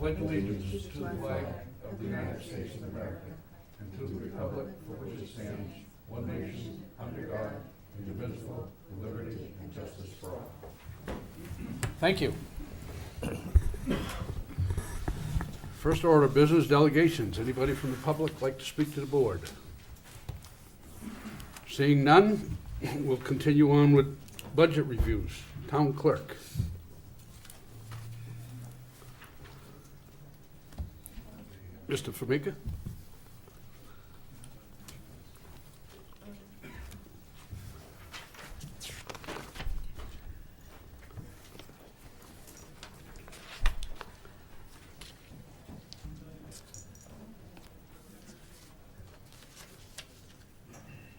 pledge allegiance to the flag of the United States of America and to the republic for which it stands, one nation, under God, indivisible, with liberty and justice for all. Thank you. First order of business, delegations. Anybody from the public like to speak to the board? Seeing none, we'll continue on with budget reviews. Town clerk. Mr. Formica?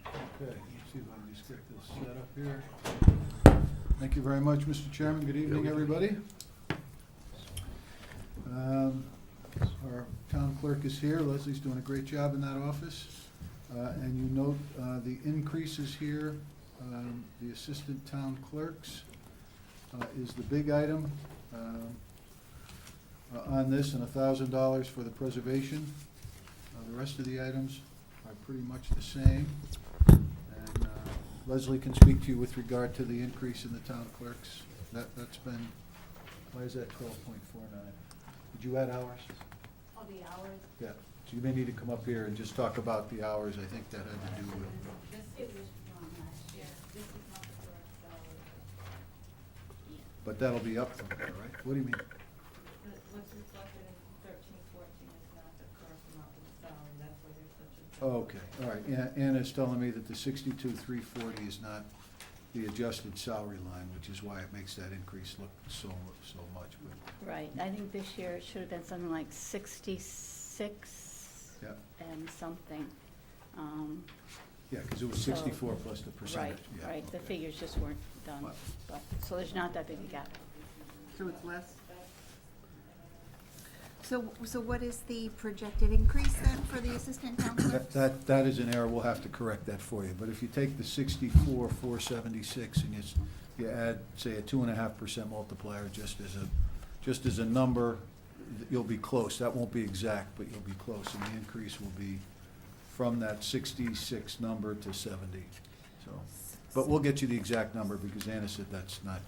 Okay, let's see if I can just get this set up here. Thank you very much, Mr. Chairman. Good evening, everybody. Our town clerk is here. Leslie's doing a great job in that office. And you note the increases here. The assistant town clerks is the big item on this, and $1,000 for the preservation. The rest of the items are pretty much the same. And Leslie can speak to you with regard to the increase in the town clerks. That's been, why is that 12.49? Did you add hours? Oh, the hours? Yeah, so you may need to come up here and just talk about the hours. I think that had to do with, This was from last year. This is not the correct salary. Yeah. but that'll be up from there, right? What do you mean? What's reflected in 13-14 is not the correct amount of the salary. That's why there's such a. Oh, okay, all right. Anna's telling me that the 62,340 is not the adjusted salary line, which is why it makes that increase look so much. But Right, I think this year it should have been something like 66 yeah, and something. yeah, because it was So- 64 plus the percentage. Right, Yeah, right, the okay. figures just weren't done, Wow. but, so there's not that big a gap. So it's less? So what is the projected increase then for the assistant town clerk? That is an error. We'll have to correct that for you. But if you take the 64,476 and you add, say, a 2.5% multiplier just as a number, you'll be close. That won't be exact, but you'll be close. And the increase will be from that 66 number to 70. So, but we'll get you the exact number because Anna said that's a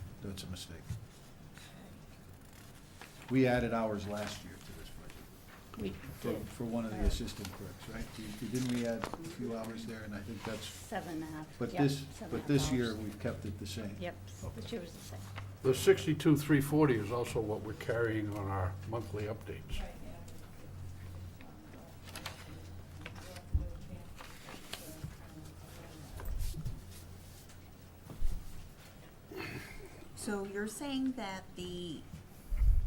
mistake. We added hours last year to this budget. We did. For one of the assistant clerks, right? Didn't we add a few hours there, and I think that's, 7.5. but Yep, this, 7.5 year, hours. we've kept it the same. Yep, Okay. this year was the same. The 62,340 is also what we're carrying on our monthly updates. So you're saying that the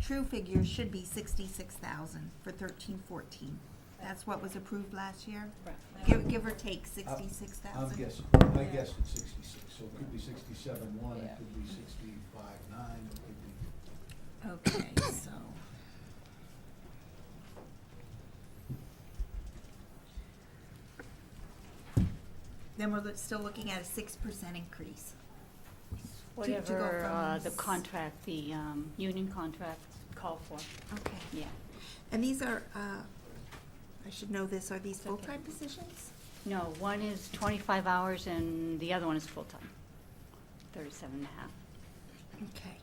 true figure should be 66,000 for 13-14. That's what was approved last year? Right. Give or take 66,000? I guessed it's 66, so it could be 67.1, it could be 65.9, it could be. Okay, so. Then we're still looking at a 6% increase. to go Whatever from the contract, the union contract called for, Okay. yeah. And these are, I should know this, are these Okay. full-time positions? No, one is 25 hours and the other one is full-time, 37.5. Okay.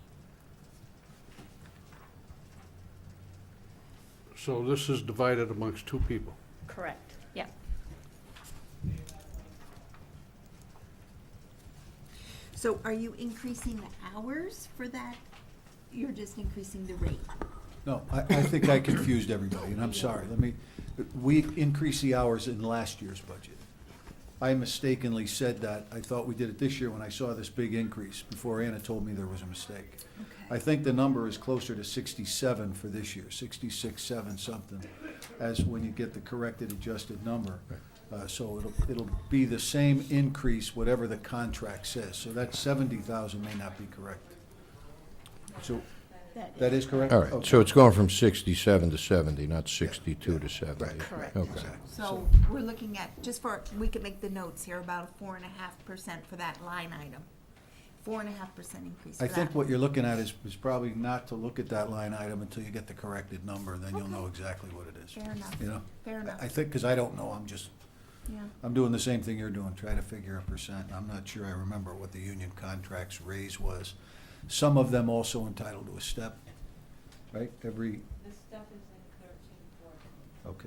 So this is divided amongst two people. Correct, yeah. So are you increasing the hours for that? You're just increasing the rate? No, I think I confused everybody, and I'm sorry. We increased the hours in last year's budget. I mistakenly said that. I thought we did it this year when I saw this big increase, before Anna told me there was a mistake. Okay. I think the number is closer to 67 for this year, 66, 7 something, as when you get the corrected adjusted number. So it'll be the same increase, whatever the contract says. So that 70,000 may not be correct. So that is correct? All right, Okay. so it's going from 67 to 70, not 62 to 70. Right. Correct. Okay. Exactly. So we're looking at, just for, we can make the notes here, about a 4.5% for that line item 4.5% increase I for think that. what you're looking at is probably not to look at that line item until you get the corrected number, then you'll Okay. know exactly what it is. Fair enough. You know? Fair enough. I think, because I don't know, Yeah. I'm doing the same thing you're doing, try to figure a percent. I'm not sure I remember what the union contract's raise was. Some of them also entitled to a step, right? Every, The step is in 13, 14.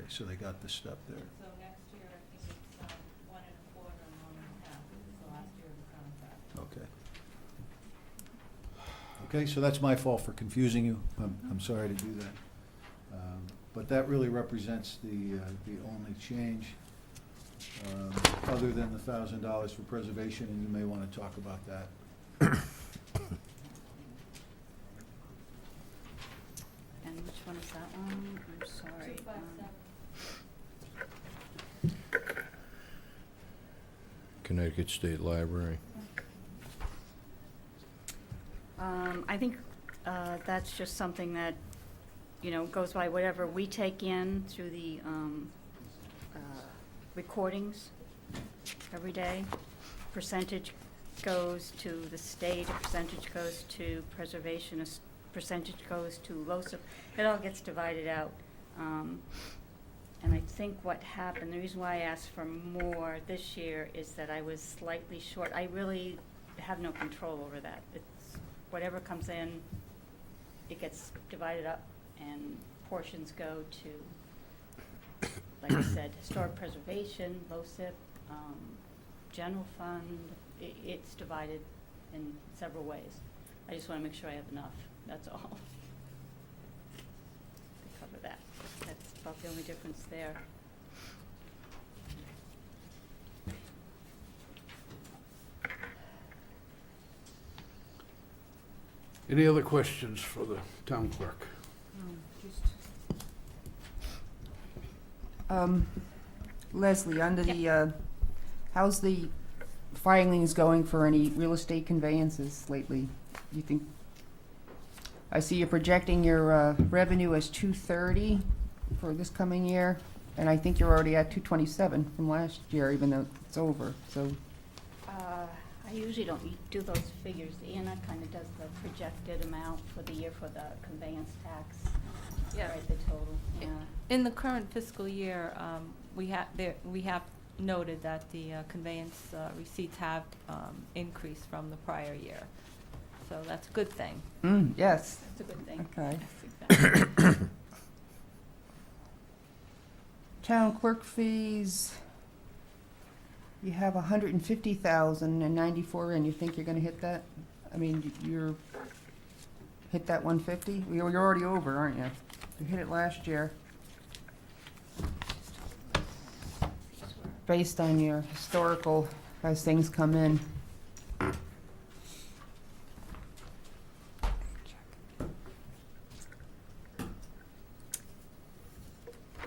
okay, so they got the step there. So next year, I think it's 1 1/4 and 1 1/2. It's the last year of the contract. Okay. Okay, so that's my fault for confusing you. I'm sorry to do that. But that really represents the only change, other than the $1,000 for preservation, and you may want to talk about that. And which one is that one? I'm sorry. 257. Connecticut State Library. I think that's just something that, you know, goes by whatever we take in through the recordings every day. Percentage goes to the state, a percentage goes to preservation, percentage goes to LoSiP. It all gets divided out. And I think what happened, the reason why I asked for more this year is that I was slightly short. I really have no control over that. It's whatever comes in, it gets divided up and portions go to, like I said, historic preservation, LoSiP, general fund. It's divided in several ways. I just want to make sure I have enough, that's all. To cover that. That's about the only difference there. Any other questions for the town clerk? Leslie, under the, how's the filings going for any real estate conveyances lately? You think, I see you're projecting your revenue as 230 for this coming year, and I think you're already at 227 from last year, even though it's over, so. I usually don't do those figures. Anna kind of does the projected amount for the year for the conveyance tax. Yeah. Right, the total, yeah. In the current fiscal year, we have noted that the conveyance receipts have increased from the prior year. So that's a good thing. Yes, That's a good thing. okay. Yes, exactly. Town clerk fees, you have 150,094 and you think you're gonna hit that? I mean, you're, hit that 150? You're already over, aren't you? You hit it last year. Based on your historical, as things come in.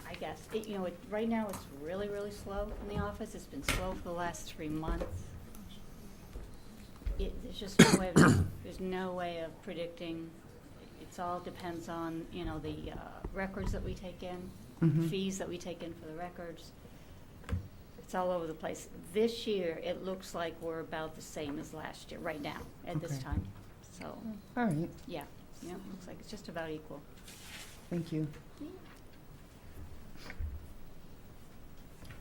I guess, you know, right now it's really, really slow in the office. It's been slow for the last 3 months. There's just no way of, there's no way of predicting. It's all depends on, you know, the records that we take in, Mhm. fees that we take in for the records. It's all over the place. This year, it looks like we're about the same as last year, right now, at this Okay. time. So, All right, yeah, looks like it's just about equal. thank you.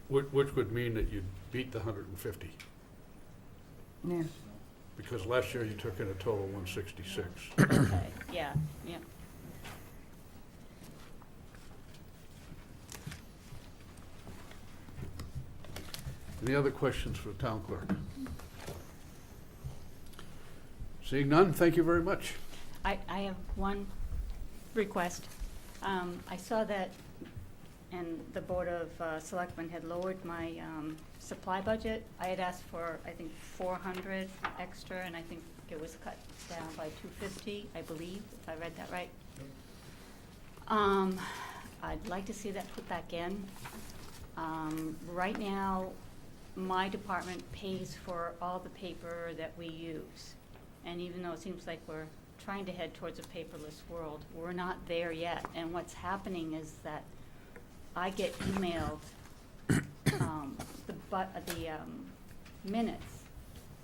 Which would mean that you'd beat the 150, Yeah. because last year you took in a total 166. Okay, yeah. Any other questions for the town clerk? Seeing none, thank you very much. I have one request. I saw that, and the Board of Selectmen had lowered my supply budget. I had asked for, I think, 400 extra, and I think it was cut down by 250, I believe, if I read that right. I'd like to see that put back in. Right now, my department pays for all the paper that we use. And even though it seems like we're trying to head towards a paperless world, we're not there yet. And what's happening is that I get emailed the minutes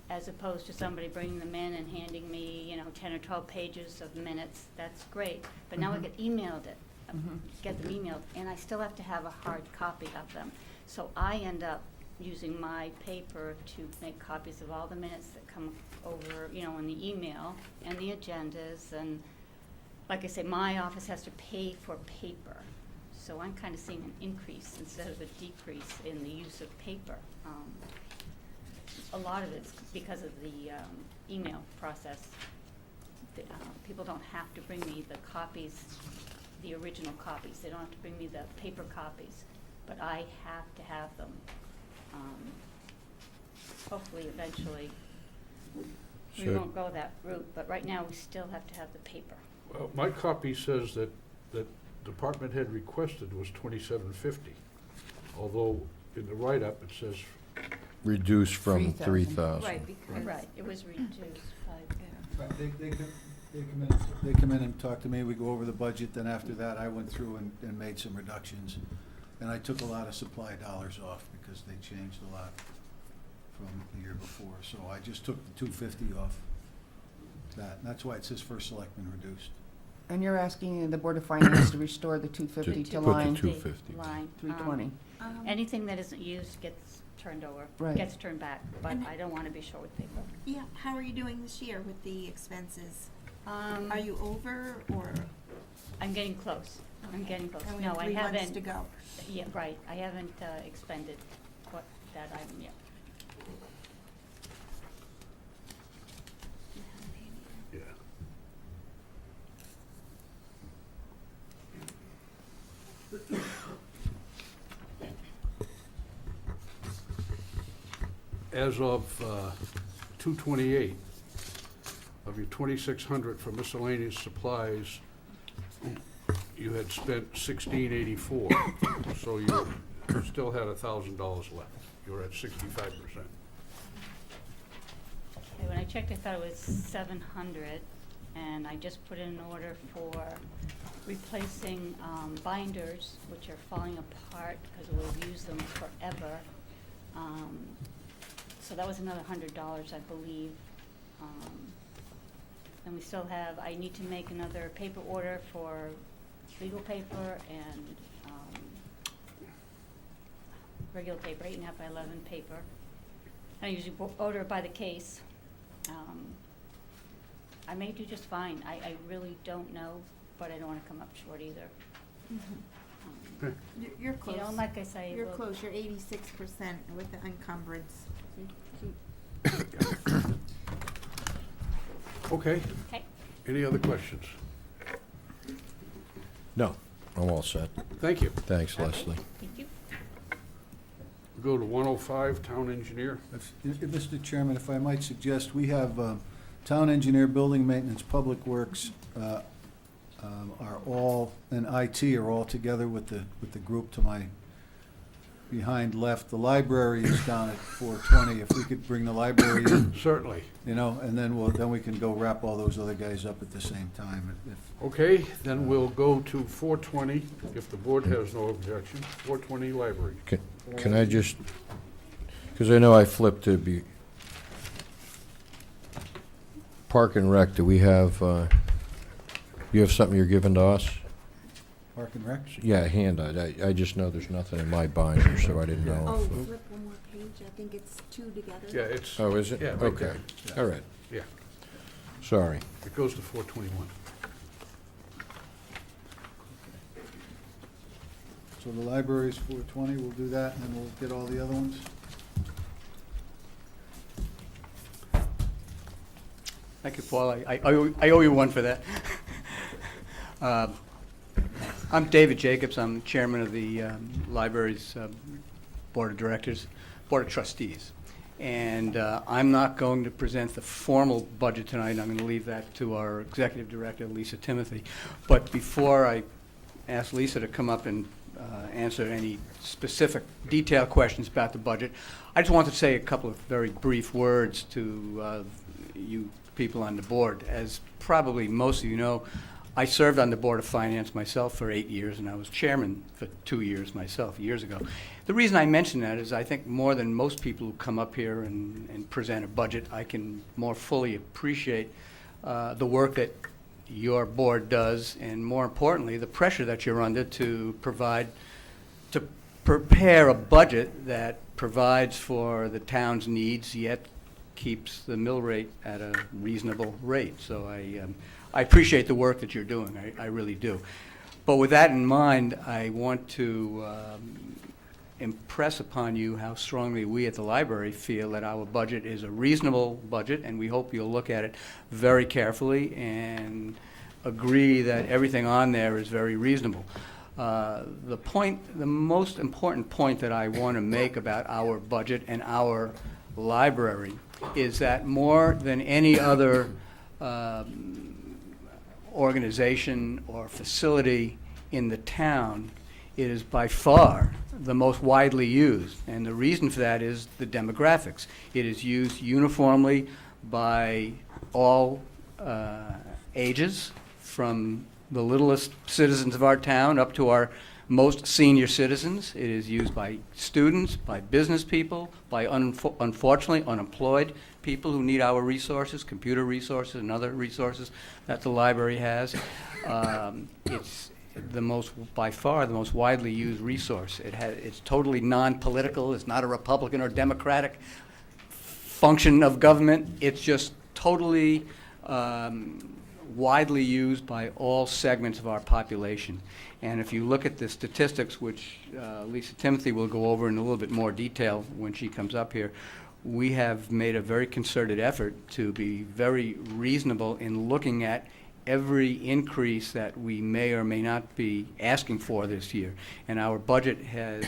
as opposed to somebody bringing them in and handing me, 10 or 12 pages of minutes. That's great. But now I get emailed it, get them emailed, and I still have to have a hard copy of them. So I end up using my paper to make copies of all the minutes that come over, in the email and the agendas. And like I say, my office has to pay for paper. So I'm kind of seeing an increase instead of a decrease in the use of paper. A lot of it's because of the email process. People don't have to bring me the copies, the original copies. They don't have to bring me the paper copies, but I have to have them. Hopefully, eventually, we So- won't go that route, but right now, we still have to have the paper. Well, my copy says that department head requested was $27.50, although in the write-up it says, Reduced from 3,000. 3,000. Right, because. Right, it was reduced by, Right, they come in and talk to me, we go over the budget, then after that, I went through and made some reductions. And I took a lot of supply dollars off because they changed a lot from the year before. So I just took the $250 off that. And that's why it says first selectman reduced. And you're asking the Board of Finance to restore the 250 to To put the line 250. line. 320. Anything that isn't used gets turned over, Right. gets turned back, but And- I don't want to be short with paper. Yeah, how are you doing this year with the expenses? Um, Are you over or? I'm getting close. I'm getting close. And we No, have I 3 months haven't. to go. Yeah, right. I haven't expended what that item yet. yeah. As of 2/28, of your 2,600 for miscellaneous supplies, you had spent 1,684, so you still had $1,000 left. You were at 65%. Okay, when I checked, I thought it was 700, and I just put in an order for replacing binders, which are falling apart because we'll use them forever. So that was another $100, I believe. And we still have, I need to make another paper order for legal paper and regular paper, 8.5 by 11 paper. I usually order by the case. I may do just fine. I really don't know, but I don't want to come up short either. You're close. You know, like I say, You're we'll- close, you're 86% with the encumbrance. Okay, Okay. any other questions? No, I'm all set. Thank you. Thanks, Okay, Leslie. Thank you. Go to 105, town engineer. Mr. Chairman, if I might suggest, we have town engineer, building maintenance, public works are all, and IT are all together with the group to my behind left. The library is down at 420. If we could bring the library in, Certainly. and then we can go wrap all those other guys up at the same time. Okay, then we'll go to 420, if the board has no objection. 420 library. Can I just, because I know I flipped to be, Park and Rec, do we have, you have something you're giving to us? Park and Rec? Yeah, handout. I just know there's nothing in my binder, so I didn't know. Oh, if- flip one more page, I think it's 2 together. Yeah, it's, Oh, is it? Yeah, right Okay, there. all right. yeah, Sorry. it goes to 421. So the library is 420, we'll do that, and then we'll get all the other ones. Thank you, Paul. I owe you one for that. I'm David Jacobs. I'm chairman of the library's board of directors, board of trustees. And I'm not going to present the formal budget tonight. I'm going to leave that to our executive director, Lisa Timothy. But before I ask Lisa to come up and answer any specific detailed questions about the budget, I just wanted to say a couple of very brief words to you people on the board. As probably most of you know, I served on the Board of Finance myself for 8 years, and I was chairman for 2 years myself, years ago. The reason I mention that is I think more than most people who come up here and present a budget, I can more fully appreciate the work that your board does, and more importantly, the pressure that you're under to prepare a budget that provides for the town's needs, yet keeps the mill rate at a reasonable rate. So I appreciate the work that you're doing. I really do. But with that in mind, I want to impress upon you how strongly we at the library feel that our budget is a reasonable budget, and we hope you'll look at it very carefully and agree that everything on there is very reasonable. The most important point that I want to make about our budget and our library is that more than any other organization or facility in the town, it is by far the most widely used. And the reason for that is the demographics. It is used uniformly by all ages, from the littlest citizens of our town up to our most senior citizens. It is used by students, by business people, by unfortunately unemployed people who need our resources, computer resources and other resources that the library has. It's by far the most widely used resource. It's totally non-political. It's not a Republican or Democratic function of government. It's just totally widely used by all segments of our population. And if you look at the statistics, which Lisa Timothy will go over in a little bit more detail when she comes up here, we have made a very concerted effort to be very reasonable in looking at every increase that we may or may not be asking for this year. And our budget has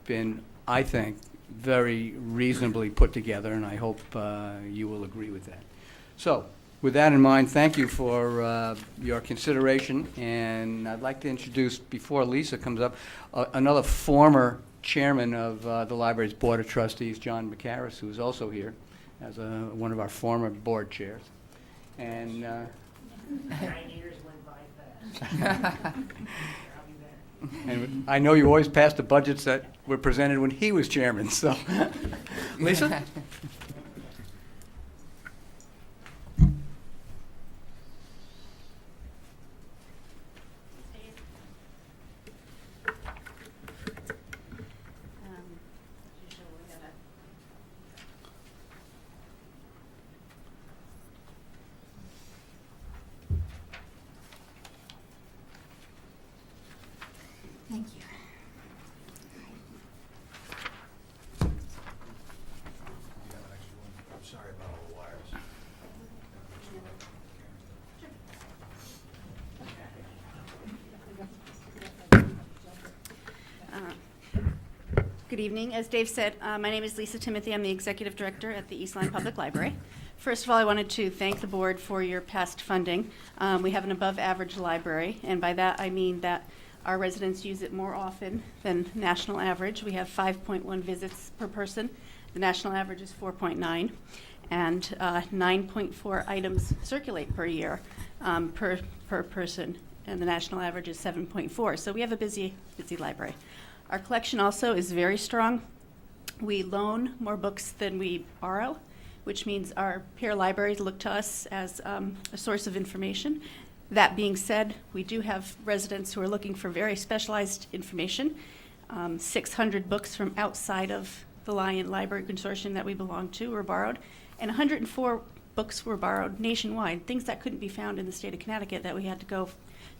been, I think, very reasonably put together, and I hope you will agree with that. So, with that in mind, thank you for your consideration, and I'd like to introduce, before Lisa comes up, another former chairman of the library's Board of Trustees, John McCarris, who is also here as one of our former board chairs. And 9 years went by fast. I'll be there. and I know you always passed the budgets that were presented when he was chairman, so. Lisa? Thank you. I'm sorry about all the wires. Good evening. As Dave said, my name is Lisa Timothy. I'm the Executive Director at the East Lyme Public Library. First of all, I wanted to thank the board for your past funding. We have an above-average library, and by that I mean that our residents use it more often than national average. We have 5.1 visits per person. The national average is 4.9, and 9.4 items circulate per year per person, and the national average is 7.4. So we have a busy library. Our collection also is very strong. We loan more books than we borrow, which means our peer libraries look to us as a source of information. That being said, we do have residents who are looking for very specialized information. 600 books from outside of the Lion Library Consortium that we belong to were borrowed, and 104 books were borrowed nationwide, things that couldn't be found in the state of Connecticut that we had to go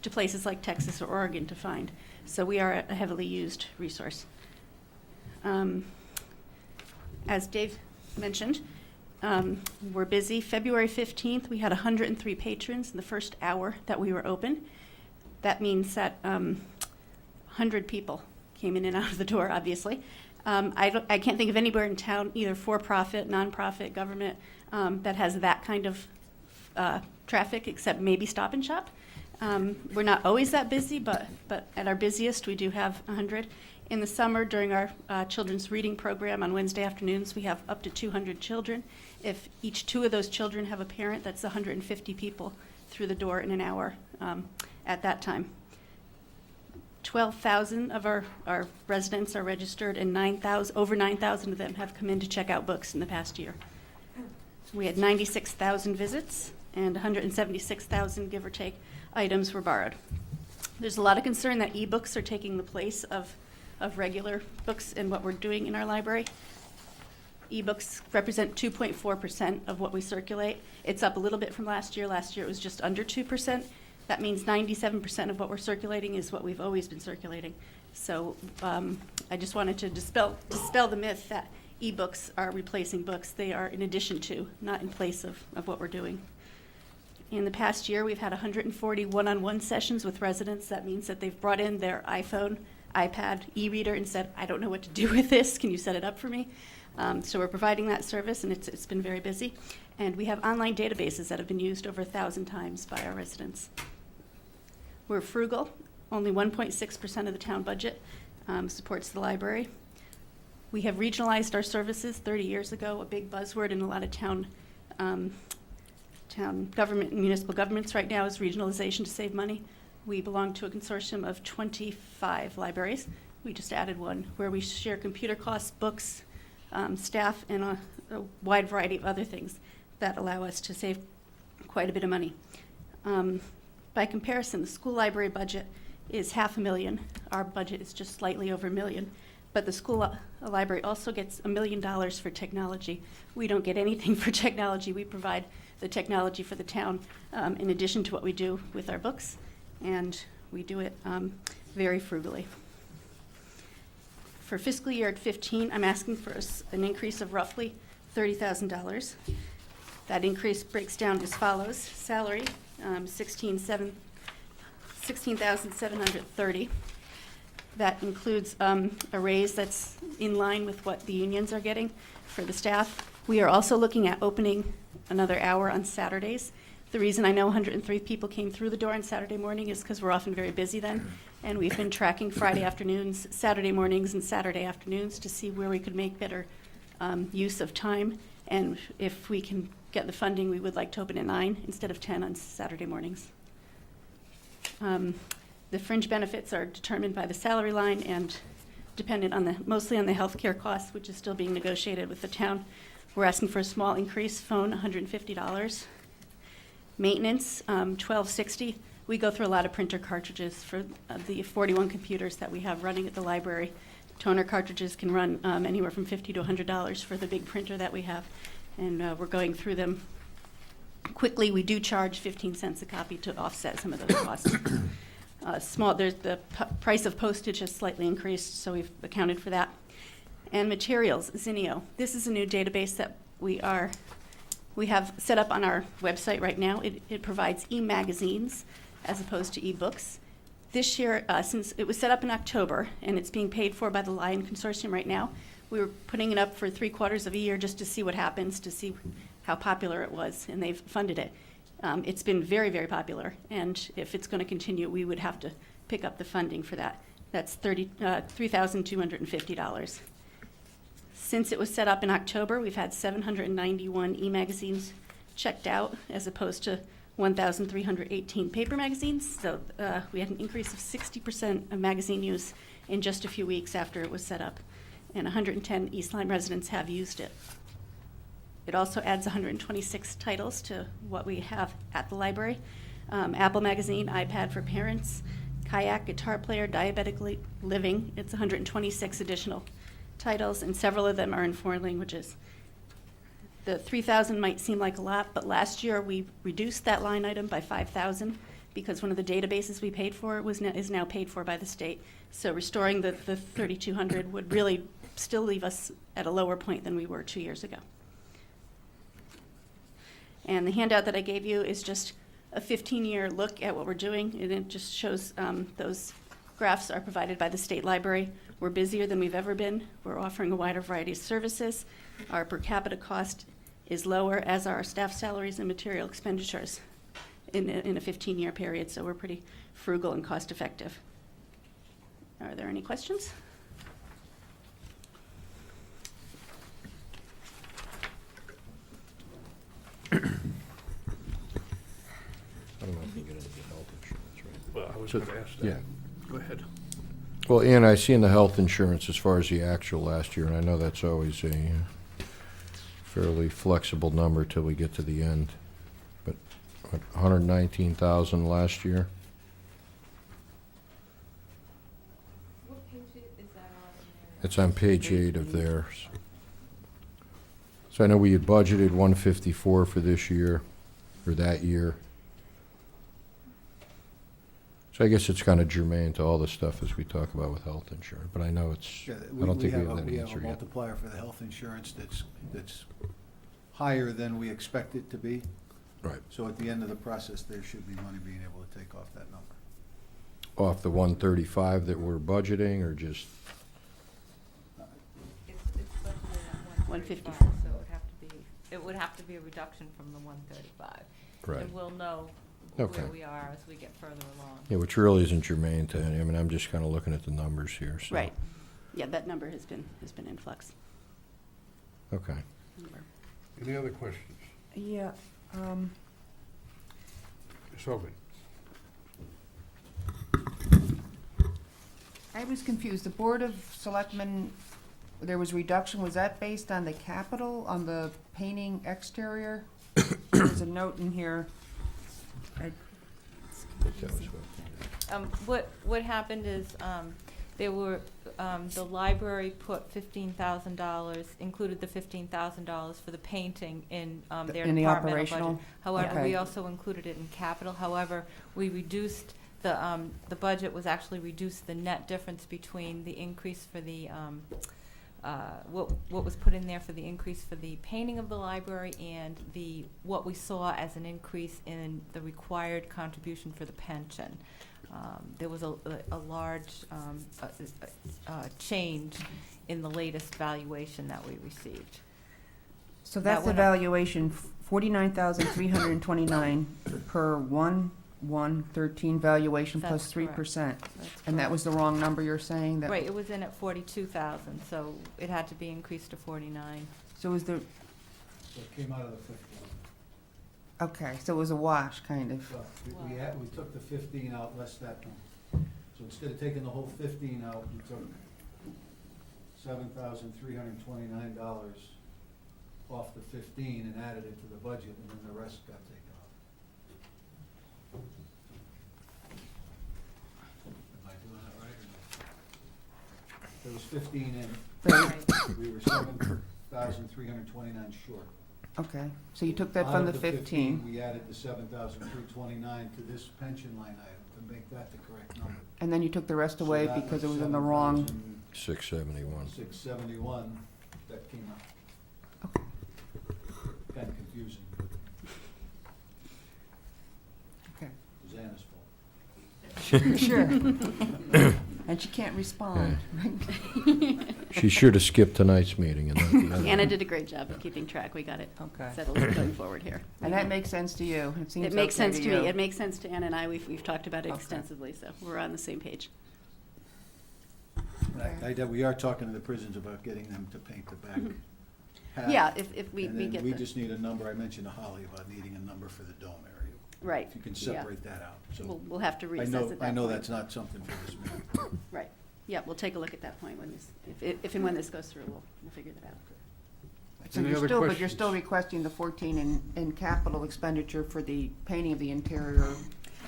to places like Texas or Oregon to find. So we are a heavily used resource. As Dave mentioned, we're busy. February 15th, we had 103 patrons in the first hour that we were open. That means that 100 people came in and out of the door, obviously. I can't think of anywhere in town, either for-profit, non-profit, government, that has that kind of traffic, except maybe Stop and Shop. We're not always that busy, but at our busiest, we do have 100. In the summer, during our children's reading program on Wednesday afternoons, we have up to 200 children. If each 2 of those children have a parent, that's 150 people through the door in an hour at that time. 12,000 of our residents are registered, and over 9,000 of them have come in to check out books in the past year. We had 96,000 visits, and 176,000, give or take, items were borrowed. There's a lot of concern that ebooks are taking the place of regular books and what we're doing in our library. Ebooks represent 2.4% of what we circulate. It's up a little bit from last year. Last year it was just under 2%. That means 97% of what we're circulating is what we've always been circulating. So I just wanted to dispel the myth that ebooks are replacing books. They are in addition to, not in place of what we're doing. In the past year, we've had 140 one-on-one sessions with residents. That means that they've brought in their iPhone, iPad, e-reader and said, I don't know what to do with this. Can you set it up for me? So we're providing that service, and it's been very busy. And we have online databases that have been used over 1,000 times by our residents. We're frugal. Only 1.6% of the town budget supports the library. We have regionalized our services 30 years ago, a big buzzword in a lot of town government and municipal governments right now is regionalization to save money. We belong to a consortium of 25 libraries. We just added one where we share computer costs, books, staff, and a wide variety of other things that allow us to save quite a bit of money. By comparison, the school library budget is $500,000. Our budget is just slightly over $1 million. But the school library also gets $1 million for technology. We don't get anything for technology. We provide the technology for the town in addition to what we do with our books, and we do it very frugally. For fiscal year 2015, I'm asking for an increase of roughly $30,000. That increase breaks down as follows. Salary, $16,730. That includes a raise that's in line with what the unions are getting for the staff. We are also looking at opening another hour on Saturdays. The reason I know 103 people came through the door on Saturday morning is because we're often very busy then, and we've been tracking Friday afternoons, Saturday mornings, and Saturday afternoons to see where we could make better use of time. And if we can get the funding, we would like to open at 9 instead of 10 on Saturday mornings. The fringe benefits are determined by the salary line and dependent mostly on the health care costs, which is still being negotiated with the town. We're asking for a small increase. Phone, $150. Maintenance, $1,260. We go through a lot of printer cartridges for the 41 computers that we have running at the library. Toner cartridges can run anywhere from $50 to $100 for the big printer that we have, and we're going through them quickly. We do charge 15 cents a copy to offset some of those costs. There's the price of postage has slightly increased, so we've accounted for that. And materials, Zinio. This is a new database that we have set up on our website right now. It provides e-magazines as opposed to e-books. This year, since it was set up in October and it's being paid for by the Lyme Consortium right now, we were putting it up for 3/4 of a year just to see what happens, to see how popular it was, and they've funded it. It's been very, very popular, and if it's going to continue, we would have to pick up the funding for that. That's $3,250. Since it was set up in October, we've had 791 e-magazines checked out as opposed to 1,318 paper magazines. So we had an increase of 60% of magazine use in just a few weeks after it was set up. And 110 East Lyme residents have used it. It also adds 126 titles to what we have at the library. Apple Magazine, iPad for Parents, Kayak, Guitar Player, Diabetic Living. It's 126 additional titles, and several of them are in foreign languages. The 3,000 might seem like a lot, but last year we reduced that line item by 5,000 because one of the databases we paid for is now paid for by the state. So restoring the 3,200 would really still leave us at a lower point than we were 2 years ago. And the handout that I gave you is just a 15-year look at what we're doing, and it just shows those graphs are provided by the state library. We're busier than we've ever been. We're offering a wider variety of services. Our per capita cost is lower, as are our staff salaries and material expenditures in a 15-year period, so we're pretty frugal and cost effective. Are there any questions? I was So- gonna ask yeah. that. Go ahead. Well, Ann, I see in the health insurance as far as the actual last year, and I know that's always a fairly flexible number till we get to the end. But what, 119,000 last year? What page is that on? It's on page 8 of theirs. So I know we had budgeted 154 for this year, or that year. So I guess it's kind of germane to all the stuff as we talk about with health insurance, but I know it's, Yeah, I don't think we have a- that we have answer a yet. multiplier for the health insurance that's higher than we expect it to be. Right. So at the end of the process, there should be money being able to take off that number. Off the 135 that we're budgeting, or just, It's budgeted at 154. 135, so it would have to be a reduction from the 135. right? And we'll know Okay. where we are as we get further along. Yeah, which really isn't germane to any, I mean, I'm just kind of looking at the numbers here, so. Right. Yeah, that number has been in flux. Okay. Any other questions? Yeah, Ms. Hogan? I was confused. The Board of Selectmen, there was reduction, was that based on the capital, on the painting exterior? There's a note in here. What happened is, there were, the library put $15,000, included the $15,000 for the painting in, their In the departmental operational? budget. However, Okay. we also included it in capital. However, we reduced, the budget was actually reduced, the net difference between the increase for the, what was put in there for the increase for the painting of the library and what we saw as an increase in the required contribution for the pension. There was a large change in the latest valuation that we received. So That that's the went up. valuation, 49,329 per 1/1/13 valuation plus That's correct. 3%. That's And that correct. was the wrong number you're saying? That Right, it was in at 42,000, so it had to be increased to 49. So is there, So it came out of the 15. okay, so it was a wash, kind of. So we took the 15 out, less that number. So instead of taking the whole 15 out, we took $7,329 off the 15 and added it to the budget, and then the rest got taken off. Am I doing that right or no? There was 15 in, Right. we were 7,329 short. Okay, so you took that Out from of the 15, we added the 7,329 to this pension line item to make that the correct number. and then you took the rest away So that because it was in the wrong, 671. 671, that came out. Kind of confusing. okay. Susanna's fault. Sure. And she can't respond. She should have skipped tonight's meeting and not the other. Anna did a great job of keeping track. We got it Okay. settled going forward here. And that makes sense to you? It seems It makes okay sense to me. you? It makes sense to Anna and I. We've talked about it Okay. extensively, so we're on the same page. We are talking to the prisons about getting them to paint the back half. Yeah, if we And we then get we the, just need a number, I mentioned to Holly about needing a number for the dome area. right. If you can yeah. separate that out, so. We'll have to reassess at that point. I know that's not something for this meeting. Right. Yeah, we'll take a look at that point when this, if and when this goes through, we'll figure that out. So Any you're other still, but you're questions? still requesting the 14 in capital expenditure for the painting of the interior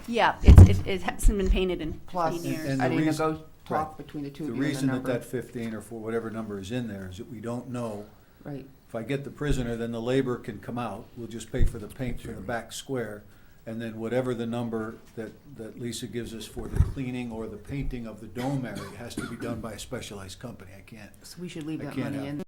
Yeah, it hasn't been painted in plus 15 years. And the any reason- talk between the two The of you and the reason that number. that 15 or for whatever number is in there is that we don't know. Right, If I get the prisoner, then the labor can come out, we'll just pay for the paint for the back square, and then whatever the number that Lisa gives us for the cleaning or the painting of the dome area has to be done by a specialized company, I can't. so we should leave I that can't money have- in.